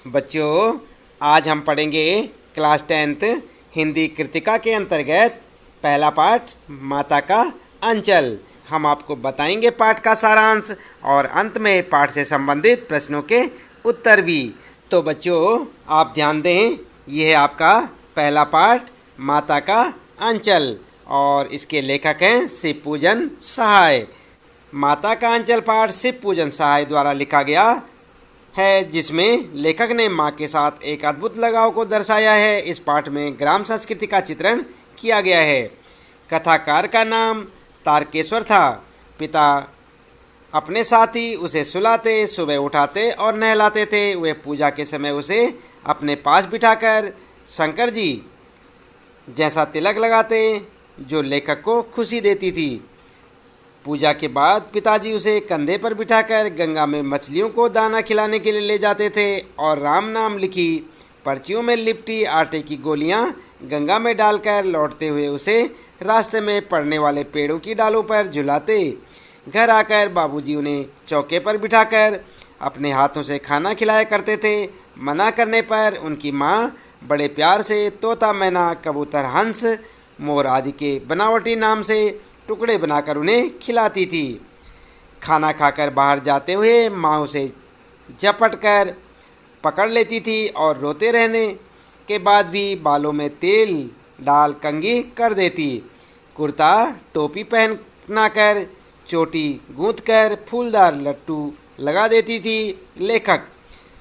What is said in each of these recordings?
बच्चों, आज हम पढ़ेंगे क्लास 10th हिंदी कृतिका के अंतर्गत पहला पाठ माता का अंचल। हम आपको बताएंगे पाठ का सारांश और अंत में पाठ से संबंधित प्रश्नों के उत्तर भी। तो बच्चों, आप ध्यान दें, यह है आपका पहला पाठ माता का अंचल और इसके लेखक हैं शिव पूजन सहाय। माता का अंचल पाठ शिव पूजन सहाय द्वारा लिखा गया है, जिसमें लेखक ने माँ के साथ एक अद्भुत लगाव को दर्शाया है। इस पाठ में ग्राम संस्कृति का चित्रण किया गया है। कथाकार का नाम तारकेश्वर था। पिता अपने साथी उसे सुलाते, सुबह उठाते और नहलाते थे। वे पूजा के समय उसे अपने पास बिठाकर शंकर जी जैसा तिलक लगाते, जो लेखक को खुशी देती थी। पूजा के बाद पिताजी उसे कंधे पर बिठाकर गंगा में मछलियों को दाना खिलाने के लिए ले जाते थे और राम नाम लिखी पर्चियों में लिपटी आटे की गोलियां गंगा में डालकर लौटते हुए उसे रास्ते में पड़ने वाले पेड़ों की डालों पर झुलाते। घर आकर बाबूजी उन्हें चौके पर बिठाकर अपने हाथों से खाना खिलाया करते थे। मना करने पर उनकी माँ बड़े प्यार से तोता, मैना, कबूतर, हंस, मोर आदि के बनावटी नाम से टुकड़े बनाकर उन्हें खिलाती थी। खाना खाकर बाहर जाते हुए माँ उसे झपट कर पकड़ लेती थी और रोते रहने के बाद भी बालों में तेल डाल कंघी कर देती। कुर्ता टोपी पहना कर चोटी गूंथ कर फूलदार लट्टू लगा देती थी। लेखक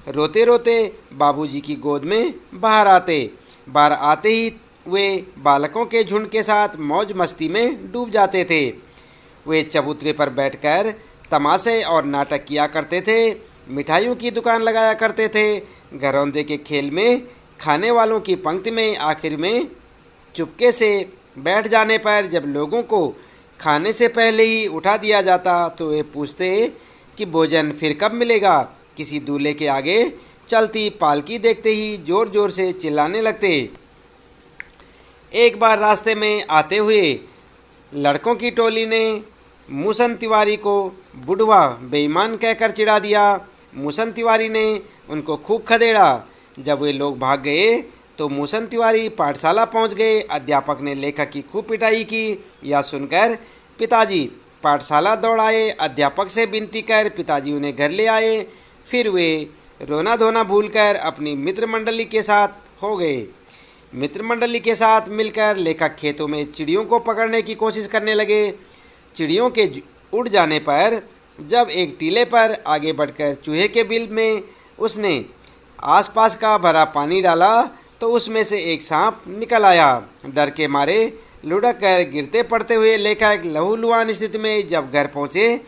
रोते रोते बाबूजी की गोद में बाहर आते ही वे बालकों के झुंड के साथ मौज मस्ती में डूब जाते थे। वे चबूतरे पर बैठकर तमाशे और नाटक किया करते थे। मिठाइयों की दुकान लगाया करते थे। घरौंदे के खेल में खाने वालों की पंक्ति में आखिर में चुपके से बैठ जाने पर जब लोगों को खाने से पहले ही उठा दिया जाता तो वे पूछते कि भोजन फिर कब मिलेगा। किसी दूल्हे के आगे चलती पालकी देखते ही जोर जोर से चिल्लाने लगते। एक बार रास्ते में आते हुए लड़कों की टोली ने मूसन तिवारी को बुढ़वा बेईमान कहकर चिढ़ा दिया। मूसन तिवारी ने उनको खूब खदेड़ा। जब वे लोग भाग गए तो मूसन तिवारी पाठशाला पहुंच गए। अध्यापक ने लेखक की खूब पिटाई की। यह सुनकर पिताजी पाठशाला दौड़ आए। अध्यापक से विनती कर पिताजी उन्हें घर ले आए। फिर वे रोना धोना भूलकर अपनी मित्र मंडली के साथ हो गए। मित्र मंडली के साथ मिलकर लेखक खेतों में चिड़ियों को पकड़ने की कोशिश करने लगे। चिड़ियों के उड़ जाने पर जब एक टीले पर आगे बढ़कर चूहे के बिल में उसने आसपास का भरा पानी डाला तो उसमें से एक सांप निकल आया। डर के मारे लुढ़क कर गिरते पड़ते हुए लेखक लहूलुहान स्थिति में जब घर पहुँचे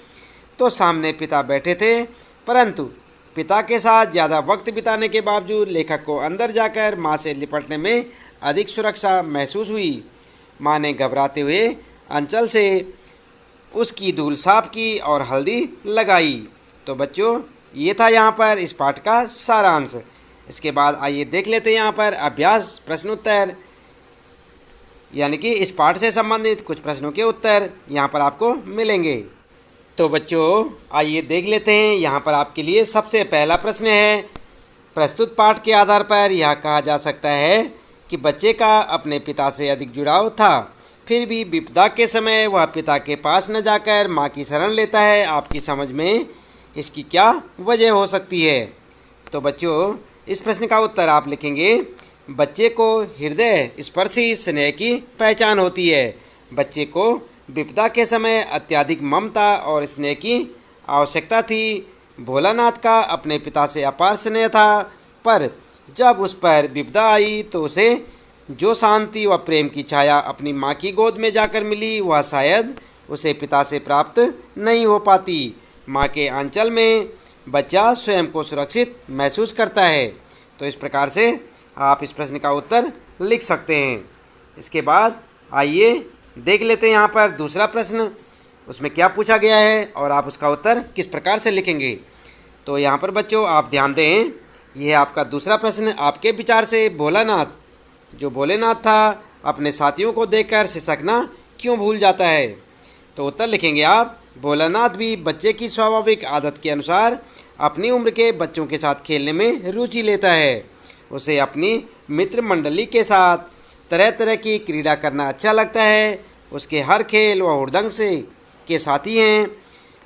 तो सामने पिता बैठे थे, परंतु पिता के साथ ज़्यादा वक्त बिताने के बावजूद लेखक को अंदर जाकर माँ से लिपटने में अधिक सुरक्षा महसूस हुई। माँ ने घबराते हुए अंचल से उसकी धूल साफ की और हल्दी लगाई। तो बच्चों, ये था यहाँ पर इस पाठ का सारांश। इसके बाद आइए देख लेते हैं यहाँ पर अभ्यास प्रश्नोत्तर, यानी कि इस पाठ से संबंधित कुछ प्रश्नों के उत्तर यहाँ पर आपको मिलेंगे। तो बच्चों, आइए देख लेते हैं। यहाँ पर आपके लिए सबसे पहला प्रश्न है। प्रस्तुत पाठ के आधार पर यह कहा जा सकता है कि बच्चे का अपने पिता से अधिक जुड़ाव था, फिर भी विपदा के समय वह पिता के पास न जाकर माँ की शरण लेता है। आपकी समझ में इसकी क्या वजह हो सकती है? तो बच्चों, इस प्रश्न का उत्तर आप लिखेंगे, बच्चे को हृदय स्पर्शी स्नेह की पहचान होती है। बच्चे को विपदा के समय अत्यधिक ममता और स्नेह की आवश्यकता थी। भोलानाथ का अपने पिता से अपार स्नेह था, पर जब उस पर विपदा आई तो उसे जो शांति व प्रेम की छाया अपनी माँ की गोद में जाकर मिली, वह शायद उसे पिता से प्राप्त नहीं हो पाती। माँ के आंचल में बच्चा स्वयं को सुरक्षित महसूस करता है। तो इस प्रकार से आप इस प्रश्न का उत्तर लिख सकते हैं। इसके बाद आइए देख लेते हैं यहाँ पर दूसरा प्रश्न, उसमें क्या पूछा गया है और आप उसका उत्तर किस प्रकार से लिखेंगे। तो यहाँ पर बच्चों आप ध्यान दें, यह है आपका दूसरा प्रश्न। आपके विचार से भोलेनाथ था, अपने साथियों को देखकर सिसकना क्यों भूल जाता है? तो उत्तर लिखेंगे आप, भोलानाथ भी बच्चे की स्वाभाविक आदत के अनुसार अपनी उम्र के बच्चों के साथ खेलने में रुचि लेता है। उसे अपनी मित्र मंडली के साथ तरह तरह की क्रीड़ा करना अच्छा लगता है। उसके हर खेल व हुड़दंग से के साथी हैं।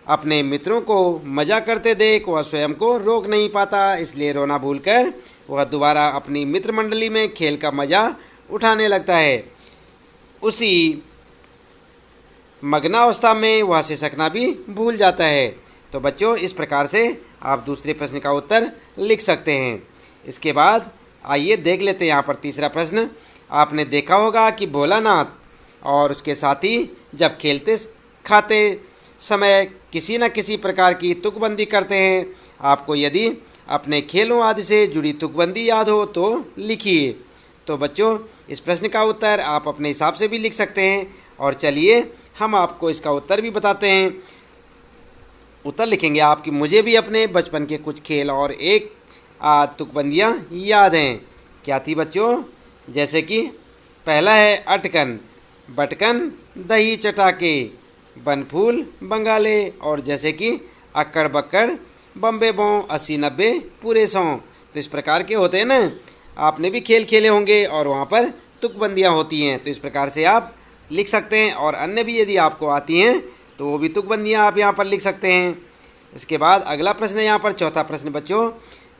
अपने मित्रों को मज़ा करते देख वह स्वयं को रोक नहीं पाता, इसलिए रोना भूलकर वह दोबारा अपनी मित्र मंडली में खेल का मज़ा उठाने लगता है। उसी मग्नावस्था में वह सिसकना भी भूल जाता है। तो बच्चों, इस प्रकार से आप दूसरे प्रश्न का उत्तर लिख सकते हैं। इसके बाद आइए देख लेते हैं यहाँ पर तीसरा प्रश्न। आपने देखा होगा कि भोलानाथ और उसके साथी जब खेलते खाते समय किसी न किसी प्रकार की तुकबंदी करते हैं। आपको यदि अपने खेलों आदि से जुड़ी तुकबंदी याद हो तो लिखिए। तो बच्चों, इस प्रश्न का उत्तर आप अपने हिसाब से भी लिख सकते हैं। और चलिए हम आपको इसका उत्तर भी बताते हैं। उत्तर लिखेंगे आप कि मुझे भी अपने बचपन के कुछ खेल और एक तुकबंदियाँ याद हैं। क्या थी बच्चों? जैसे कि पहला है अटकन, बटकन, दही चटाके, बनफूल बंगाले, और जैसे कि अक्कड़ बक्कड़, बम्बे बों, 80-90 पूरे 100। तो इस प्रकार के होते हैं ना। आपने भी खेल खेले होंगे और वहाँ पर तुकबंदियाँ होती हैं। तो इस प्रकार से आप लिख सकते हैं। और अन्य भी यदि आपको आती हैं तो वो भी तुकबंदियाँ आप यहाँ पर लिख सकते हैं। इसके बाद अगला प्रश्न है यहाँ पर चौथा प्रश्न बच्चों।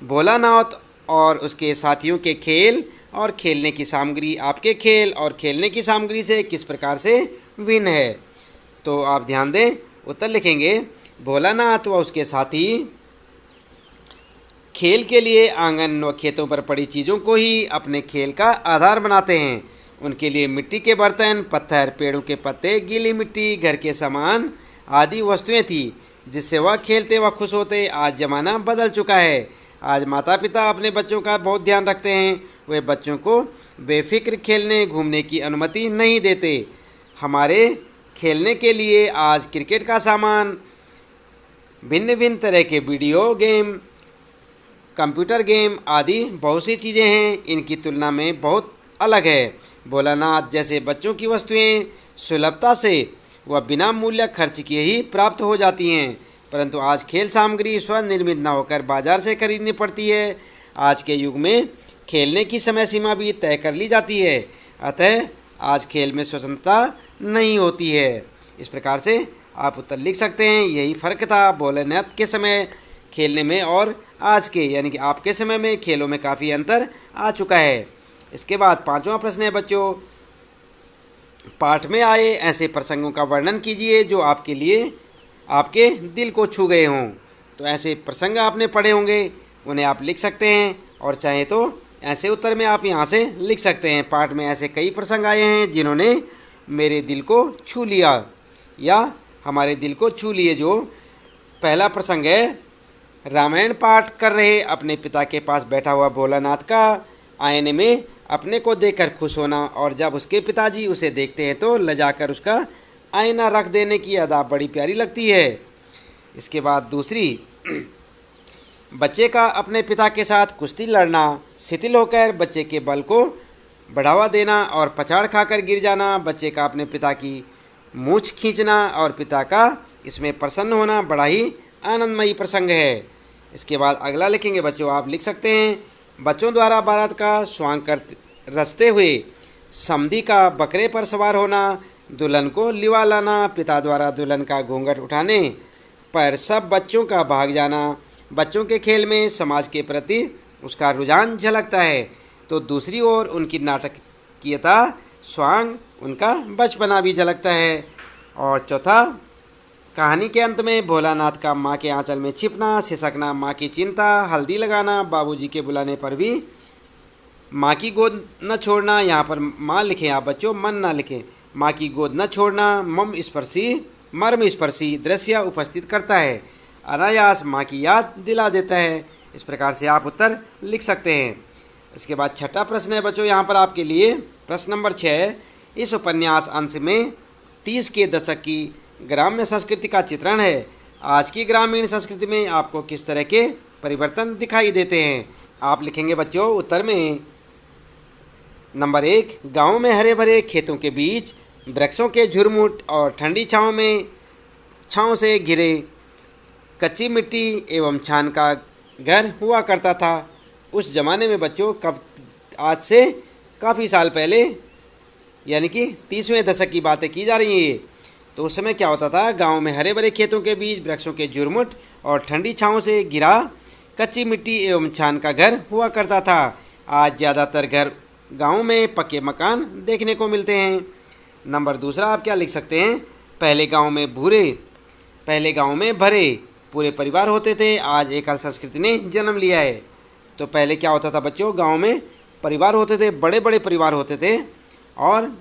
भोलानाथ और उसके साथियों के खेल और खेलने की सामग्री आपके खेल और खेलने की सामग्री से किस प्रकार से भिन्न है? तो आप ध्यान दें, उत्तर लिखेंगे भोलानाथ व उसके साथी खेल के लिए आंगन व खेतों पर पड़ी चीज़ों को ही अपने खेल का आधार बनाते हैं। उनके लिए मिट्टी के बर्तन, पत्थर, पेड़ों के पत्ते, गीली मिट्टी, घर के सामान आदि वस्तुएं थी जिससे वह खेलते व खुश होते। आज ज़माना बदल चुका है। आज माता पिता अपने बच्चों का बहुत ध्यान रखते हैं। वे बच्चों को बेफिक्र खेलने घूमने की अनुमति नहीं देते। हमारे खेलने के लिए आज क्रिकेट का सामान, भिन्न भिन्न तरह के वीडियो गेम, कंप्यूटर गेम आदि बहुत सी चीज़ें हैं। इनकी तुलना में बहुत अलग है। भोलानाथ जैसे बच्चों की वस्तुएं सुलभता से व बिना मूल्य खर्च किए ही प्राप्त हो जाती हैं, परंतु आज खेल सामग्री स्वनिर्मित न होकर बाजार से खरीदनी पड़ती है। आज के युग में खेलने की समय सीमा भी तय कर ली जाती है, अतः आज खेल में स्वतंत्रता नहीं होती है। इस प्रकार से आप उत्तर लिख सकते हैं। यही फ़र्क था भोलेनाथ के समय खेलने में और आज के, यानी कि आपके समय में खेलों में काफ़ी अंतर आ चुका है। इसके बाद पांचवा प्रश्न है बच्चों। पाठ में आए ऐसे प्रसंगों का वर्णन कीजिए जो आपके लिए आपके दिल को छू गए हों। तो ऐसे प्रसंग आपने पढ़े होंगे, उन्हें आप लिख सकते हैं और चाहे तो ऐसे उत्तर में आप यहाँ से लिख सकते हैं। पाठ में ऐसे कई प्रसंग आए हैं जिन्होंने मेरे दिल को छू लिया या हमारे दिल को छू लिए। जो पहला प्रसंग है, रामायण पाठ कर रहे अपने पिता के पास बैठा हुआ भोलानाथ का आईने में अपने को देखकर खुश होना, और जब उसके पिताजी उसे देखते हैं तो लजाकर उसका आईना रख देने की अदा बड़ी प्यारी लगती है। इसके बाद दूसरी, बच्चे का अपने पिता के साथ कुश्ती लड़ना, शिथिल होकर बच्चे के बल को बढ़ावा देना और पछाड़ खाकर गिर जाना, बच्चे का अपने पिता की मूंछ खींचना और पिता का इसमें प्रसन्न होना बड़ा ही आनंदमयी प्रसंग है। इसके बाद अगला लिखेंगे बच्चों, आप लिख सकते हैं, बच्चों द्वारा बारात का स्वांग कर रचते हुए समधी का बकरे पर सवार होना, दुल्हन को लिवा लाना, पिता द्वारा दुल्हन का घूंघट उठाने पर सब बच्चों का भाग जाना। बच्चों के खेल में समाज के प्रति उसका रुझान झलकता है, तो दूसरी ओर उनकी नाटकीयता, स्वांग, उनका बचपना भी झलकता है। और चौथा, कहानी के अंत में भोलानाथ का माँ के आंचल में छिपना, सिसकना, माँ की चिंता, हल्दी लगाना, बाबूजी के बुलाने पर भी माँ की गोद न छोड़ना। यहाँ पर माँ लिखें आप बच्चों, मन ना लिखें। माँ की गोद न छोड़ना मर्म स्पर्शी दृश्य उपस्थित करता है, अनायास माँ की याद दिला देता है। इस प्रकार से आप उत्तर लिख सकते हैं। इसके बाद छठा प्रश्न है बच्चों यहाँ पर आपके लिए, प्रश्न नंबर 6। इस उपन्यास अंश में 30 के दशक की ग्राम्य संस्कृति का चित्रण है। आज की ग्रामीण संस्कृति में आपको किस तरह के परिवर्तन दिखाई देते हैं? आप लिखेंगे बच्चों उत्तर में, नंबर 1, गाँव में हरे भरे खेतों के बीच वृक्षों के झुरमुट और ठंडी छाँव में छाँव से घिरे कच्ची मिट्टी एवं छान का घर हुआ करता था। उस ज़माने में बच्चों, कब आज से काफ़ी साल पहले, यानी कि 30वें दशक की बातें की जा रही हैं। तो उस समय क्या होता था, गांव में हरे भरे खेतों के बीच वृक्षों के झुरमुट और ठंडी छाँव से घिरा कच्ची मिट्टी एवं छान का घर हुआ करता था। आज ज़्यादातर घर गाँव में पक्के मकान देखने को मिलते हैं। नंबर दूसरा आप क्या लिख सकते हैं, पहले गाँव में भरे पूरे परिवार होते थे, आज एकल संस्कृति ने जन्म लिया है। तो पहले क्या होता था बच्चों, गांव में परिवार होते थे, बड़े बड़े परिवार होते थे, और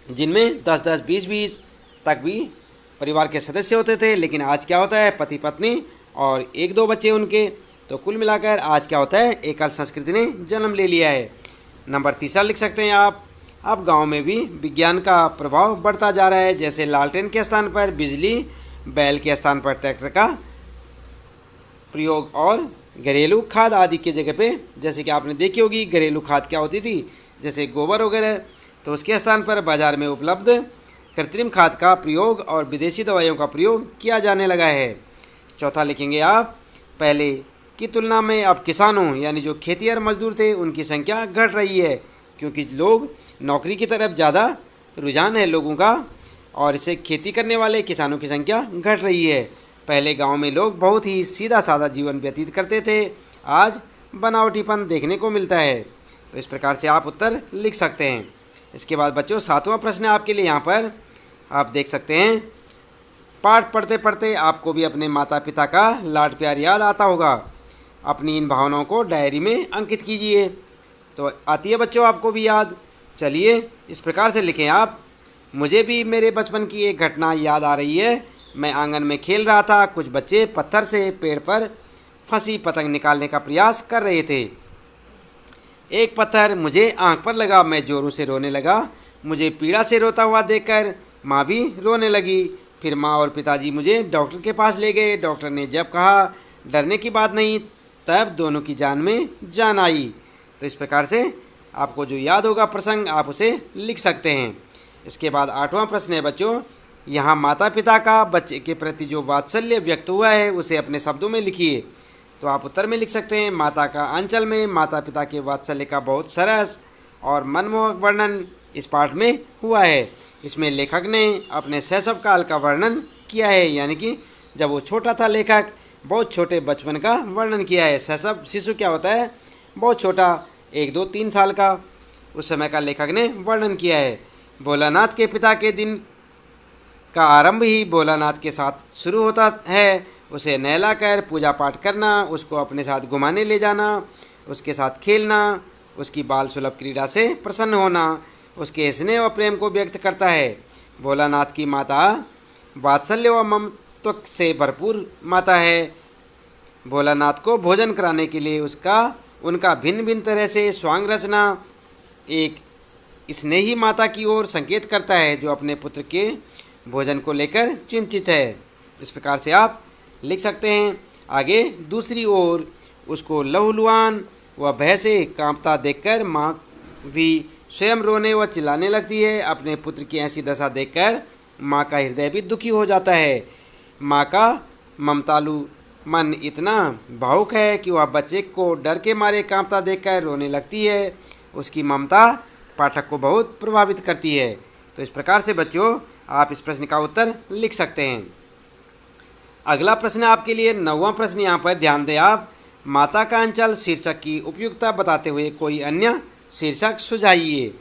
जिनमें 10-10, 20-20 तक भी परिवार के सदस्य होते थे। लेकिन आज क्या होता है, पति पत्नी और 1-2 बच्चे उनके। तो कुल मिलाकर आज क्या होता है, एकल संस्कृति ने जन्म ले लिया है। नंबर तीसरा लिख सकते हैं आप, अब गांव में भी विज्ञान का प्रभाव बढ़ता जा रहा है। जैसे लालटेन के स्थान पर बिजली, बैल के स्थान पर ट्रैक्टर का प्रयोग और घरेलू खाद आदि की जगह पे, जैसे कि आपने देखी होगी घरेलू खाद क्या होती थी, जैसे गोबर वगैरह, तो उसके स्थान पर बाज़ार में उपलब्ध कृत्रिम खाद का प्रयोग और विदेशी दवाइयों का प्रयोग किया जाने लगा है। चौथा लिखेंगे आप, पहले की तुलना में अब किसानों यानी जो खेतिहर मजदूर थे उनकी संख्या घट रही है, क्योंकि लोग नौकरी की तरफ ज़्यादा रुझान है लोगों का, और इससे खेती करने वाले किसानों की संख्या घट रही है। पहले गांव में लोग बहुत ही सीधा साधा जीवन व्यतीत करते थे, आज बनावटीपन देखने को मिलता है। तो इस प्रकार से आप उत्तर लिख सकते हैं। इसके बाद बच्चों 7वां प्रश्न आपके लिए यहाँ पर आप देख सकते हैं, पाठ पढ़ते पढ़ते आपको भी अपने माता पिता का लाड प्यार याद आता होगा। अपनी इन भावनाओं को डायरी में अंकित कीजिए। तो आती है बच्चों आपको भी याद, चलिए इस प्रकार से लिखें आप, मुझे भी मेरे बचपन की एक घटना याद आ रही है। मैं आंगन में खेल रहा था, कुछ बच्चे पत्थर से पेड़ पर फंसी पतंग निकालने का प्रयास कर रहे थे। एक पत्थर मुझे आंख पर लगा, मैं जोरों से रोने लगा। मुझे पीड़ा से रोता हुआ देखकर माँ भी रोने लगी। फिर माँ और पिताजी मुझे डॉक्टर के पास ले गए। डॉक्टर ने जब कहा डरने की बात नहीं, तब दोनों की जान में जान आई। तो इस प्रकार से आपको जो याद होगा प्रसंग आप उसे लिख सकते हैं। इसके बाद 8वां प्रश्न है बच्चों, यहाँ माता पिता का बच्चे के प्रति जो वात्सल्य व्यक्त हुआ है उसे अपने शब्दों में लिखिए। तो आप उत्तर में लिख सकते हैं, माता का अंचल में माता पिता के वात्सल्य का बहुत सरस और मनमोहक वर्णन इस पाठ में हुआ है। इसमें लेखक ने अपने शैशव काल का वर्णन किया है, यानी कि जब वो छोटा था लेखक बहुत छोटे बचपन का वर्णन किया है। शैशव शिशु क्या होता है, बहुत छोटा 1, 2, 3 साल का, उस समय का लेखक ने वर्णन किया है। भोलानाथ के पिता के दिन का आरंभ ही भोलानाथ के साथ शुरू होता है। उसे नहलाकर पूजा पाठ करना, उसको अपने साथ घुमाने ले जाना, उसके साथ खेलना, उसकी बाल सुलभ क्रीड़ा से प्रसन्न होना, उसके स्नेह और प्रेम को व्यक्त करता है। भोलानाथ की माता वात्सल्य व ममत्व से भरपूर माता है। भोलानाथ को भोजन कराने के लिए उनका भिन्न भिन्न तरह से स्वांग रचना एक स्नेही माता की ओर संकेत करता है, जो अपने पुत्र के भोजन को लेकर चिंतित है। इस प्रकार से आप लिख सकते हैं। आगे दूसरी ओर उसको लहूलुहान व भय से कांपता देखकर माँ भी स्वयं रोने व चिल्लाने लगती है। अपने पुत्र की ऐसी दशा देखकर माँ का हृदय भी दुखी हो जाता है। माँ का ममतालु मन इतना भावुक है कि वह बच्चे को डर के मारे कांपता देखकर रोने लगती है। उसकी ममता पाठक को बहुत प्रभावित करती है। तो इस प्रकार से बच्चों आप इस प्रश्न का उत्तर लिख सकते हैं। अगला प्रश्न आपके लिए 9वां प्रश्न, यहाँ पर ध्यान दें आप, माता का अंचल शीर्षक की उपयुक्तता बताते हुए कोई अन्य शीर्षक सुझाइए।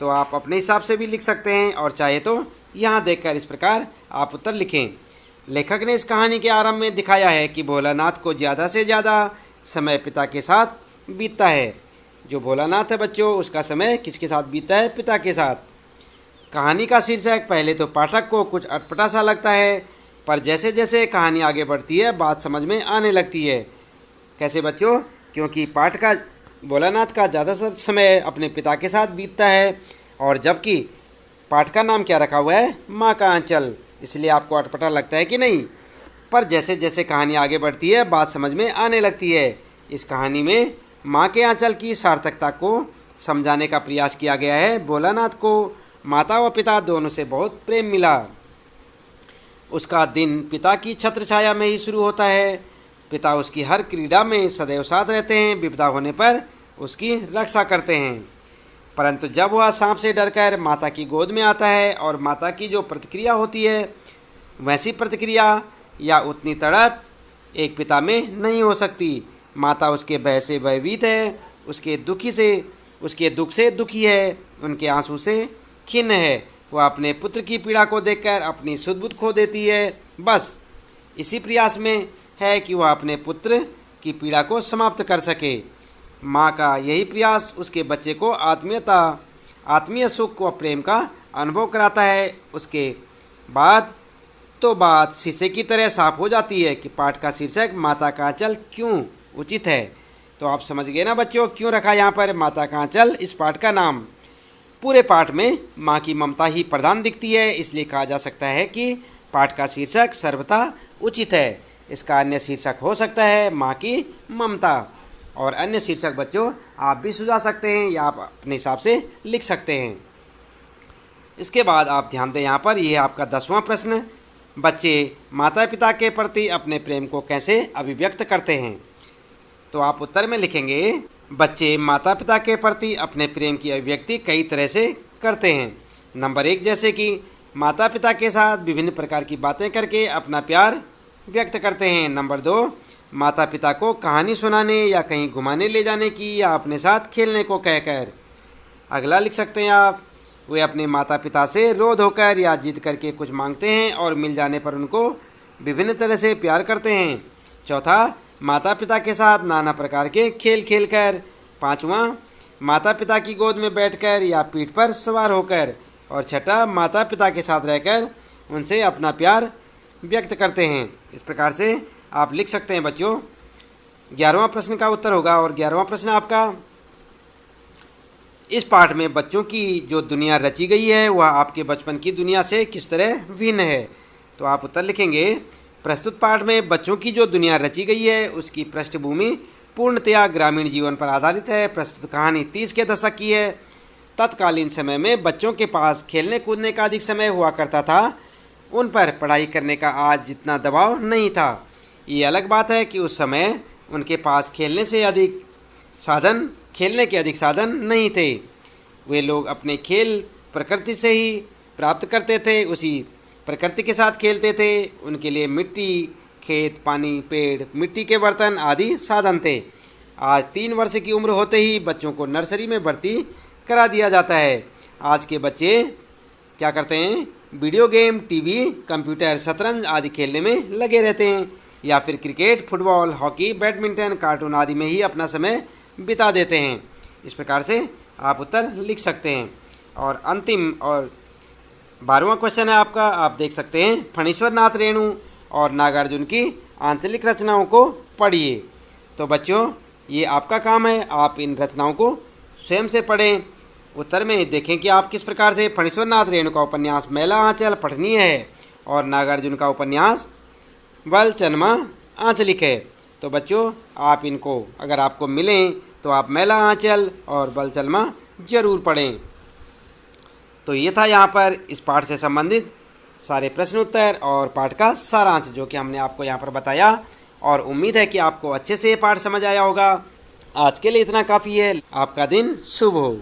तो आप अपने हिसाब से भी लिख सकते हैं और चाहे तो यहाँ देखकर इस प्रकार आप उत्तर लिखें। लेखक ने इस कहानी के आरंभ में दिखाया है कि भोलानाथ को ज़्यादा से ज़्यादा समय पिता के साथ बीतता है। जो भोलानाथ है बच्चों, उसका समय किसके साथ बीतता है, पिता के साथ। कहानी का शीर्षक पहले तो पाठक को कुछ अटपटा सा लगता है, पर जैसे जैसे कहानी आगे बढ़ती है बात समझ में आने लगती है। कैसे बच्चों, क्योंकि पाठ का भोलानाथ का ज़्यादातर समय अपने पिता के साथ बीतता है, और जबकि पाठ का नाम क्या रखा हुआ है, माँ का आंचल, इसलिए आपको अटपटा लगता है कि नहीं। पर जैसे जैसे कहानी आगे बढ़ती है बात समझ में आने लगती है। इस कहानी में माँ के आंचल की सार्थकता को समझाने का प्रयास किया गया है। भोलानाथ को माता व पिता दोनों से बहुत प्रेम मिला। उसका दिन पिता की छत्र छाया में ही शुरू होता है। पिता उसकी हर क्रीड़ा में सदैव साथ रहते हैं, विपदा होने पर उसकी रक्षा करते हैं। परंतु जब वह सांप से डरकर माता की गोद में आता है और माता की जो प्रतिक्रिया होती है वैसी प्रतिक्रिया या उतनी तड़प एक पिता में नहीं हो सकती। माता उसके भय से भयभीत है, उसके दुख से दुखी है, उनके आंसू से खिन्न है। वह अपने पुत्र की पीड़ा को देखकर अपनी सुध बुध खो देती है। बस इसी प्रयास में है कि वह अपने पुत्र की पीड़ा को समाप्त कर सके। माँ का यही प्रयास उसके बच्चे को आत्मीय सुख व प्रेम का अनुभव कराता है। उसके बाद तो बात शीशे की तरह साफ हो जाती है कि पाठ का शीर्षक माता का आंचल क्यों उचित है। तो आप समझ गए ना बच्चों, क्यों रखा यहाँ पर माता का आंचल इस पाठ का नाम। पूरे पाठ में माँ की ममता ही प्रधान दिखती है, इसलिए कहा जा सकता है कि पाठ का शीर्षक सर्वथा उचित है। इसका अन्य शीर्षक हो सकता है माँ की ममता, और अन्य शीर्षक बच्चों आप भी सुझा सकते हैं या आप अपने हिसाब से लिख सकते हैं। इसके बाद आप ध्यान दें, यहाँ पर यह आपका 10वां प्रश्न, बच्चे माता पिता के प्रति अपने प्रेम को कैसे अभिव्यक्त करते हैं। तो आप उत्तर में लिखेंगे, बच्चे माता पिता के प्रति अपने प्रेम की अभिव्यक्ति कई तरह से करते हैं। नंबर 1, जैसे कि माता पिता के साथ विभिन्न प्रकार की बातें करके अपना प्यार व्यक्त करते हैं। नंबर 2, माता पिता को कहानी सुनाने या कहीं घुमाने ले जाने की या अपने साथ खेलने को कहकर। अगला लिख सकते हैं आप, वे अपने माता पिता से रोध होकर या जिद करके कुछ मांगते हैं और मिल जाने पर उनको विभिन्न तरह से प्यार करते हैं। चौथा, माता पिता के साथ नाना प्रकार के खेल खेलकर। 5वां, माता पिता की गोद में बैठकर या पीठ पर सवार होकर। और 6ठा, माता पिता के साथ रहकर उनसे अपना प्यार व्यक्त करते हैं। इस प्रकार से आप लिख सकते हैं बच्चों। 11वां प्रश्न का उत्तर होगा, और 11वां प्रश्न आपका, इस पाठ में बच्चों की जो दुनिया रची गई है वह आपके बचपन की दुनिया से किस तरह भिन्न है। तो आप उत्तर लिखेंगे, प्रस्तुत पाठ में बच्चों की जो दुनिया रची गई है उसकी पृष्ठभूमि पूर्णतया ग्रामीण जीवन पर आधारित है। प्रस्तुत कहानी 30 के दशक की है। तत्कालीन समय में बच्चों के पास खेलने कूदने का अधिक समय हुआ करता था, उन पर पढ़ाई करने का आज जितना दबाव नहीं था। ये अलग बात है कि उस समय उनके पास खेलने के अधिक साधन नहीं थे। वे लोग अपने खेल प्रकृति से ही प्राप्त करते थे, उसी प्रकृति के साथ खेलते थे। उनके लिए मिट्टी, खेत, पानी, पेड़, मिट्टी के बर्तन आदि साधन थे। आज 3 वर्ष की उम्र होते ही बच्चों को नर्सरी में भर्ती करा दिया जाता है। आज के बच्चे क्या करते हैं, वीडियो गेम, टीवी, कंप्यूटर, शतरंज आदि खेलने में लगे रहते हैं, या फिर cricket, football, hockey, badminton, cartoon आदि में ही अपना समय बिता देते हैं। इस प्रकार से आप उत्तर लिख सकते हैं। और अंतिम और 12वां क्वेश्चन है आपका, आप देख सकते हैं, फणीश्वर नाथ रेणु और नागार्जुन की आंचलिक रचनाओं को पढ़िए। तो बच्चों ये आपका काम है, आप इन रचनाओं को स्वयं से पढ़ें। उत्तर में देखें कि आप किस प्रकार से फणीश्वर नाथ रेणु का उपन्यास मैला आंचल पठनीय है और नागार्जुन का उपन्यास बलचनमा आंचलिक है। तो बच्चों आप इनको अगर आपको मिलें तो आप मैला आंचल और बलचनमा जरूर पढ़ें। तो ये था यहाँ पर इस पाठ से संबंधित सारे प्रश्न उत्तर और पाठ का सारांश जो कि हमने आपको यहाँ पर बताया, और उम्मीद है कि आपको अच्छे से ये पाठ समझ आया होगा। आज के लिए इतना काफ़ी है। आपका दिन शुभ हो।